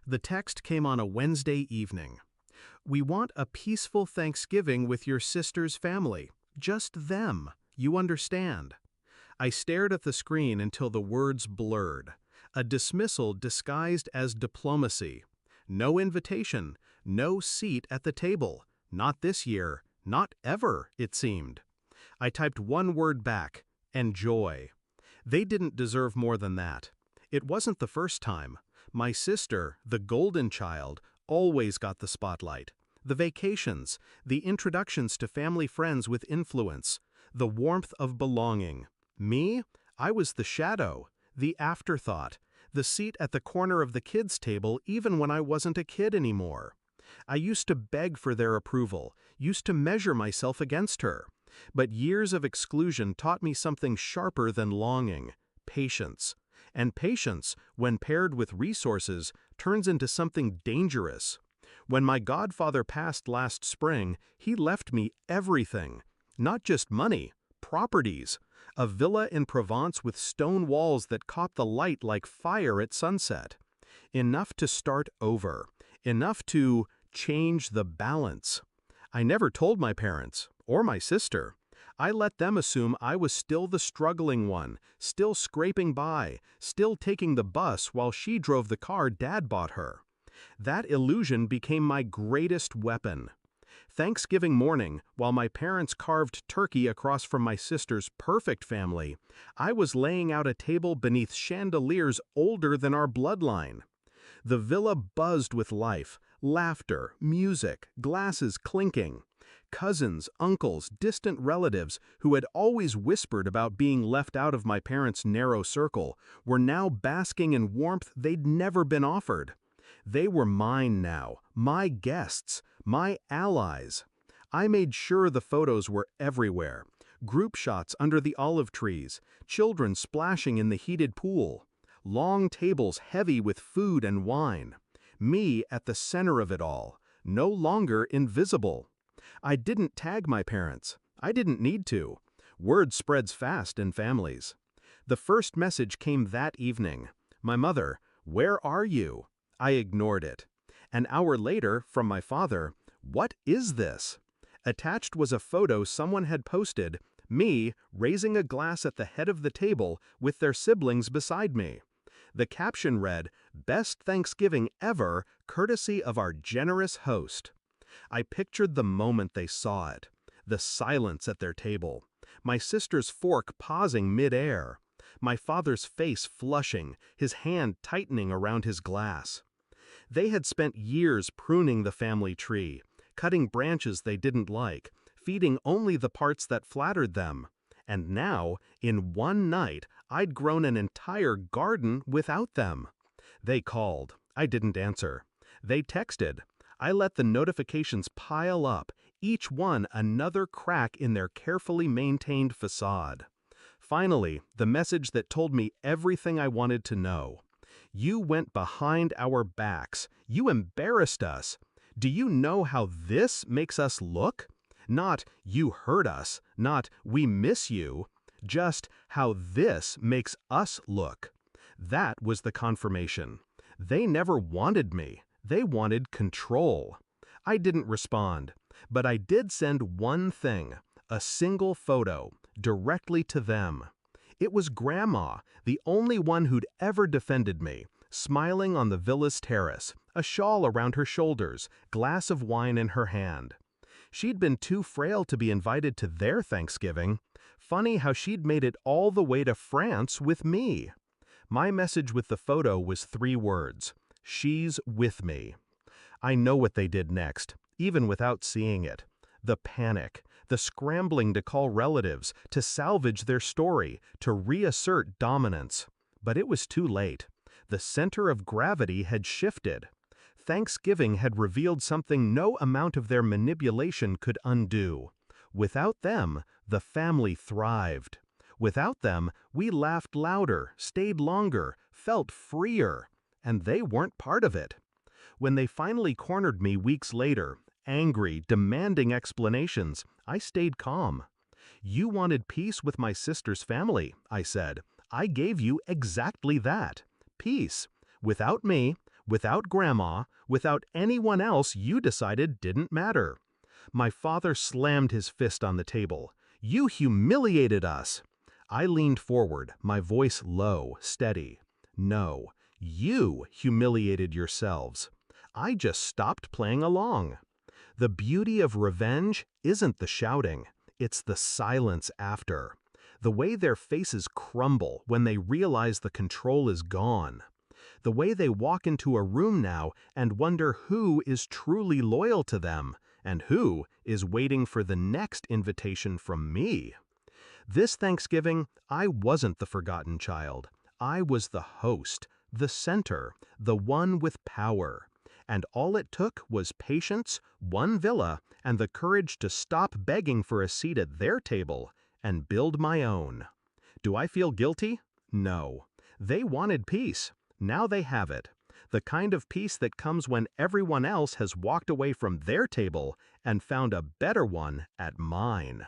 The text came on a Wednesday evening. We want a peaceful Thanksgiving with your sister's family. Just them. You understand. I stared at the screen until the words blurred. A dismissal disguised as diplomacy. No invitation, no seat at the table. Not this year, not ever, it seemed. I typed one word back, enjoy. They didn't deserve more than that. It wasn't the first time. My sister, the golden child, always got the spotlight. The vacations, the introductions to family friends with influence, the warmth of belonging. Me? I was the shadow, the afterthought, the seat at the corner of the kids' table even when I wasn't a kid anymore. I used to beg for their approval, used to measure myself against her. But years of exclusion taught me something sharper than longing: patience. And patience, when paired with resources, turns into something dangerous. When my godfather passed last spring, he left me everything. Not just money, properties. A villa in Provence with stone walls that caught the light like fire at sunset. Enough to start over. Enough to change the balance. I never told my parents, or my sister. I let them assume I was still the struggling one, still scraping by, still taking the bus while she drove the car Dad bought her. That illusion became my greatest weapon. Thanksgiving morning, while my parents carved turkey across from my sister's perfect family, I was laying out a table beneath chandeliers older than our bloodline. The villa buzzed with life, laughter, music, glasses clinking. Cousins, uncles, distant relatives who had always whispered about being left out of my parents' narrow circle were now basking in warmth they'd never been offered. They were mine now, my guests, my allies. I made sure the photos were everywhere. Group shots under the olive trees, children splashing in the heated pool. Long tables heavy with food and wine. Me at the center of it all, no longer invisible. I didn't tag my parents. I didn't need to. Word spreads fast in families. The first message came that evening. My mother, "Where are you?" I ignored it. An hour later, from my father, "What is this?" Attached was a photo someone had posted, me raising a glass at the head of the table with their siblings beside me. The caption read, "Best Thanksgiving ever, courtesy of our generous host." I pictured the moment they saw it. The silence at their table. My sister's fork pausing mid-air. My father's face flushing, his hand tightening around his glass. They had spent years pruning the family tree, cutting branches they didn't like, feeding only the parts that flattered them. And now, in one night, I'd grown an entire garden without them. They called. I didn't answer. They texted. I let the notifications pile up, each one another crack in their carefully maintained facade. Finally, the message that told me everything I wanted to know. "You went behind our backs. You embarrassed us. Do you know how this makes us look? Not, you hurt us, not, we miss you. Just how this makes us look." That was the confirmation. They never wanted me. They wanted control. I didn't respond, but I did send one thing, a single photo, directly to them. It was Grandma, the only one who'd ever defended me, smiling on the villa's terrace, a shawl around her shoulders, glass of wine in her hand. She'd been too frail to be invited to their Thanksgiving. Funny how she'd made it all the way to France with me. My message with the photo was 3 words. She's with me. I know what they did next, even without seeing it. The panic, the scrambling to call relatives, to salvage their story, to reassert dominance. But it was too late. The center of gravity had shifted. Thanksgiving had revealed something no amount of their manipulation could undo. Without them, the family thrived. Without them, we laughed louder, stayed longer, felt freer. And they weren't part of it. When they finally cornered me weeks later, angry, demanding explanations, I stayed calm. "You wanted peace with my sister's family," I said. "I gave you exactly that. Peace. Without me, Without Grandma, without anyone else you decided didn't matter. My father slammed his fist on the table. You humiliated us. I leaned forward, my voice low, steady. No, you humiliated yourselves. I just stopped playing along. The beauty of revenge isn't the shouting, it's the silence after. The way their faces crumble when they realize the control is gone. The way they walk into a room now and wonder who is truly loyal to them and who is waiting for the next invitation from me. This Thanksgiving, I wasn't the forgotten child. I was the host, the center, the one with power. And all it took was patience, one villa, and the courage to stop begging for a seat at their table and build my own. Do I feel guilty? No. They wanted peace. Now they have it. The kind of peace that comes when everyone else has walked away from their table and found a better one at mine.